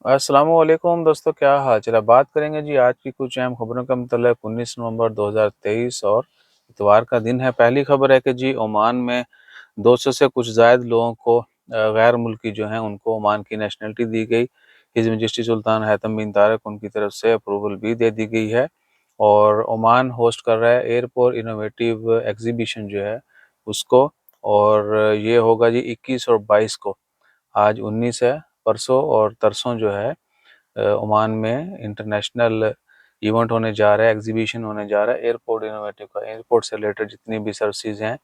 अस्सलामुअलैकुम दोस्तों, क्या हाल चाल है। बात करेंगे जी आज की कुछ अहम खबरों का मतलब 19 नवंबर 2023 और इतवार का दिन है। पहली खबर है कि जी ओमान में 200 से कुछ ज़ायद लोगों को गैर मुल्की जो हैं उनको ओमान की नेशनलिटी दी गई। हिज़ मजेस्टी सुल्तान हैतम बिन तारिक उनकी तरफ से अप्रूवल भी दे दी गई है और ओमान होस्ट कर रहा है एयरपोर्ट इनोवेटिव एग्जीबिशन जो है उसको। और ये होगा जी 21 और 22 को। आज 19 है, परसों और तरसों जो है ओमान में इंटरनेशनल इवेंट होने जा रहा है, एग्जीबिशन होने जा रहा है एयरपोर्ट इनोवेटिव का। एयरपोर्ट से रिलेटेड जितनी भी सर्विसेज हैं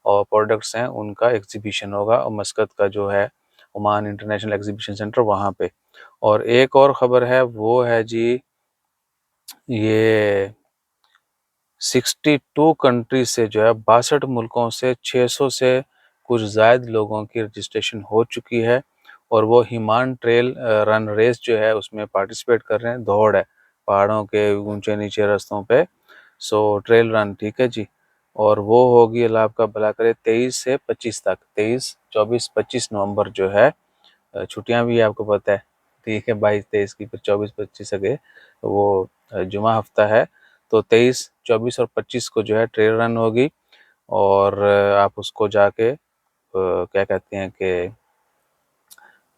और प्रोडक्ट्स हैं उनका एग्जीबिशन होगा और मस्कत का जो है ओमान इंटरनेशनल एग्जीबिशन सेंटर वहाँ पे। और एक और ख़बर है वो है जी ये 62 कंट्री से जो है 62 मुल्कों से 600 से कुछ ज़ायद लोगों की रजिस्ट्रेशन हो चुकी है और वो हिमान ट्रेल रन रेस जो है उसमें पार्टिसिपेट कर रहे हैं। दौड़ है पहाड़ों के ऊंचे नीचे रास्तों पे, सो ट्रेल रन, ठीक है जी। और वो होगी, अल्लाह आपका भला करे, 23 से 25 तक, 23, 24, 25 नवंबर जो है। छुट्टियां भी है आपको पता है, ठीक है। 22, 23 की, फिर 24, 25 अगे वो जुमा हफ्ता है। तो 23, 24 और 25 को जो है ट्रेल रन होगी और आप उसको जाके क्या कहते हैं कि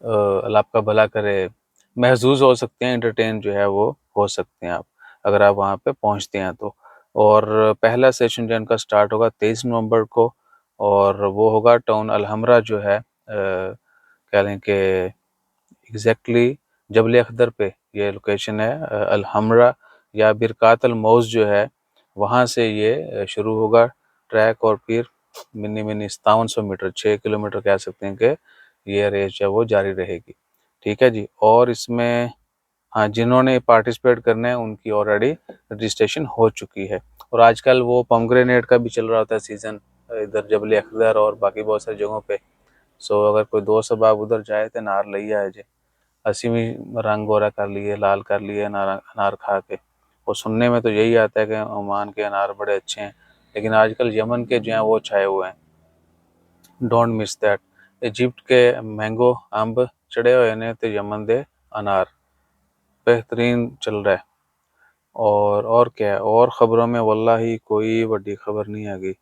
अल्लाह आपका भला करे, महजूज हो सकते हैं, एंटरटेन जो है वो हो सकते हैं आप अगर आप वहाँ पे पहुँचते हैं तो। और पहला सेशन जो इनका स्टार्ट होगा 23 नवंबर को और वो होगा टाउन अलहमरा जो है, कह लें कि एग्जैक्टली जबल अखदर पे ये लोकेशन है। अलहमरा या बिरकात अल मौज जो है वहाँ से ये शुरू होगा ट्रैक और फिर मिनी मिनी 5700 मीटर, 6 किलोमीटर कह सकते हैं कि ये रेस है वो जारी रहेगी, ठीक है जी। और इसमें हाँ, जिन्होंने पार्टिसिपेट करना है उनकी ऑलरेडी रजिस्ट्रेशन हो चुकी है। और आजकल वो पोमग्रेनेट का भी चल रहा होता है सीज़न इधर जबल अखदर और बाकी बहुत सारी जगहों पे। सो अगर कोई दोस्त अब आप उधर जाए तो नार ले आए जे, असी भी रंग गोरा कर लिए, लाल कर लिए अनार खा के। और सुनने में तो यही आता है कि ओमान के अनार बड़े अच्छे हैं, लेकिन आजकल यमन के जो हैं वो छाए हुए हैं। Don't miss that. इजिप्ट के मैंगो अंब चढ़े हुए ने तो यमन दे अनार बेहतरीन चल रहा है। और क्या है, और ख़बरों में वल्लाही कोई बड़ी खबर नहीं आ गई।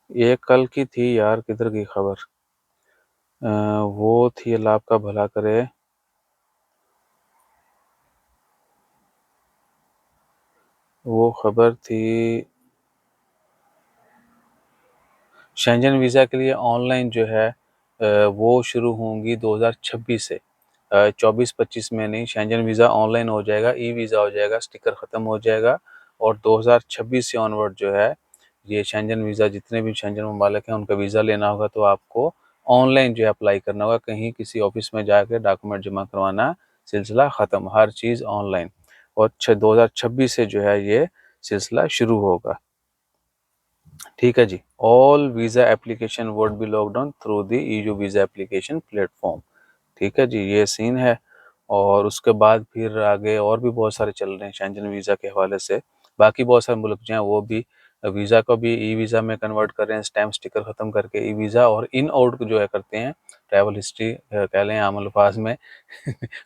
ये कल की थी यार, किधर की खबर, वो थी, अल्लाह आपका भला करे, वो खबर थी शेंजन वीज़ा के लिए ऑनलाइन जो है वो शुरू होंगी 2026 से। 24-25 में नहीं, शेंजन वीज़ा ऑनलाइन हो जाएगा, ई वीज़ा हो जाएगा, स्टिकर ख़त्म हो जाएगा और 2026 से ऑनवर्ड जो है ये शेंजन वीज़ा, जितने भी शेंजन ममालिक हैं उनका वीज़ा लेना होगा तो आपको ऑनलाइन जो है अप्लाई करना होगा। कहीं किसी ऑफिस में जाकर डॉक्यूमेंट जमा करवाना, सिलसिला ख़त्म, हर चीज़ ऑनलाइन। और 2026 से जो है ये सिलसिला शुरू होगा, ठीक है जी। All visa application would be locked down through the EU visa application platform, ठीक है जी, ये सीन है। और उसके बाद फिर आगे और भी बहुत सारे चल रहे हैं शेंजन वीज़ा के हवाले से। बाकी बहुत सारे मुल्क जो हैं वो भी वीज़ा को भी ई वीज़ा में कन्वर्ट कर रहे हैं, स्टैम्प स्टिकर ख़त्म करके ई वीज़ा और इन आउट जो है करते हैं, ट्रैवल हिस्ट्री कह लें आम अल्फाज में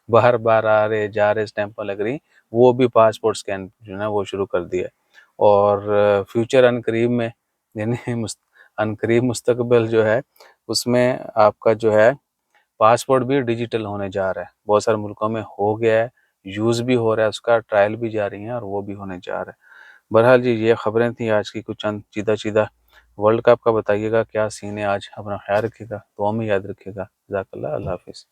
बार बार आ रहे जा रहे स्टैंप लग रही, वो भी पासपोर्ट स्कैन जो है वो शुरू कर दिया है। और फ्यूचर अनकरीब में, यानी अनकरीब मुस्तकबिल जो है उसमें आपका जो है पासपोर्ट भी डिजिटल होने जा रहा है। बहुत सारे मुल्कों में हो गया है, यूज़ भी हो रहा है, उसका ट्रायल भी जारी है और वो भी होने जा रहा है। बहरहाल जी ये खबरें थी आज की कुछ चंद सीधा सीधा। वर्ल्ड कप का बताइएगा क्या सीन है आज, अपना ख्याल रखिएगा, दुआ में याद रखिएगा। जज़ाकल्लाह, अल्लाह हाफिज़।